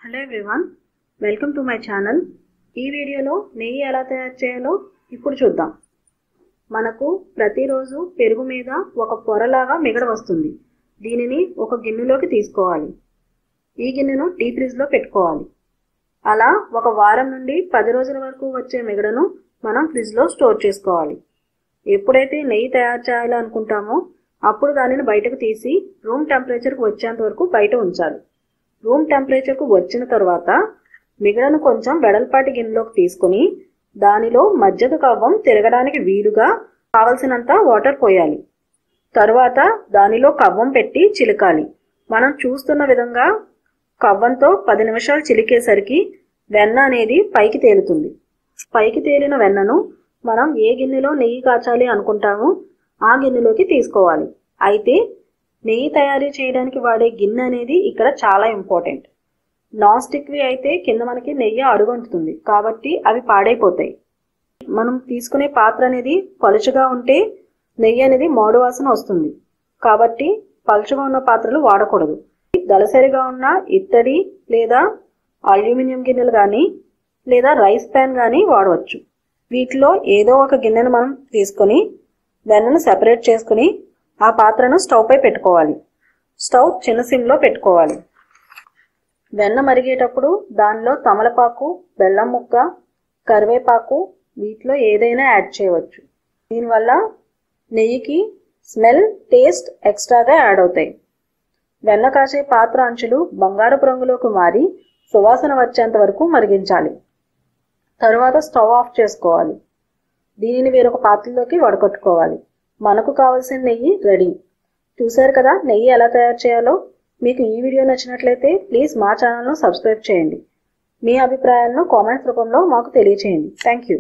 Hello everyone, welcome to my channel. ఈ వీడియోలో నెయ్యి ఎలా తయారు చేయాలో ఇప్పుడు చూద్దాం. మనకు ప్రతిరోజు పెరుగు మీద ఒక పొరలాగా మిగడ వస్తుంది. దీనిని ఒక గిన్నెలోకి తీసుకోవాలి. ఈ గిన్నెను డీ ఫ్రిడ్జ్లో పెట్టుకోవాలి. అలా ఒక వారం నుండి 10 రోజుల వరకు వచ్చే మిగడను మనం ఫ్రిడ్జ్లో స్టోర్ చేసుకోవాలి. ఎప్పుడైతే నెయ్యి తయారు చేయాలనుకుంటామో అప్పుడు దానిని బయటకు తీసి రూమ్ టెంపరేచర్కి వచ్చేంత వరకు బయట ఉంచాలి. రూమ్ టెంపరేచర్కు వచ్చిన తర్వాత మిగడను కొంచెం వెడల్పాటి గిన్నెలోకి తీసుకుని దానిలో మజ్జిగ కవ్వం తిరగడానికి వీలుగా కావలసినంత వాటర్ పోయాలి. తరువాత దానిలో కవ్వం పెట్టి చిలకాలి. మనం చూస్తున్న విధంగా కవ్వంతో 10 నిమిషాలు చిలికేసరికి వెన్న అనేది పైకి తేలుతుంది. పైకి తేలిన వెన్నను మనం ఏ గిన్నెలో నెయ్యి కాచాలి అనుకుంటామో ఆ గిన్నెలోకి తీసుకోవాలి. అయితే నెయ్యి తయారీ చేయడానికి వాడే గిన్నె అనేది ఇక్కడ చాలా ఇంపార్టెంట్. నాన్ స్టిక్వి అయితే కింద మనకి నెయ్యి అడుగంటుతుంది, కాబట్టి అవి పాడైపోతాయి. మనం తీసుకునే పాత్ర అనేది పలుచగా ఉంటే నెయ్యి అనేది మాడు వాసన వస్తుంది. కాబట్టి పలుచగా ఉన్న పాత్రలు వాడకూడదు. దళసరిగా ఉన్న ఇత్తడి లేదా అల్యూమినియం గిన్నెలు కానీ లేదా రైస్ ప్యాన్ కానీ వాడవచ్చు. వీటిలో ఏదో ఒక గిన్నెను మనం తీసుకొని వెన్నను సెపరేట్ చేసుకుని ఆ పాత్రను స్టవ్ పై పెట్టుకోవాలి. స్టవ్ చిన్న సిమ్లో పెట్టుకోవాలి. వెన్న మరిగేటప్పుడు దానిలో తమలపాకు, బెల్లం ముక్క, కరివేపాకు వీటిలో ఏదైనా యాడ్ చేయవచ్చు. దీనివల్ల నెయ్యికి స్మెల్, టేస్ట్ ఎక్స్ట్రాగా యాడ్ అవుతాయి. వెన్న కాచే పాత్ర అంచులు బంగారపు రంగులోకి మారి సువాసన వచ్చేంత వరకు మరిగించాలి. తరువాత స్టవ్ ఆఫ్ చేసుకోవాలి. దీనిని వేరొక పాత్రలోకి వడకట్టుకోవాలి. మనకు కావాల్సిన నెయ్యి రెడీ. చూశారు కదా నెయ్యి ఎలా తయారు చేయాలో. మీకు ఈ వీడియో నచ్చినట్లయితే ప్లీజ్ మా ఛానల్ను సబ్స్క్రైబ్ చేయండి. మీ అభిప్రాయాలను కామెంట్స్ రూపంలో మాకు తెలియచేయండి. Thank you.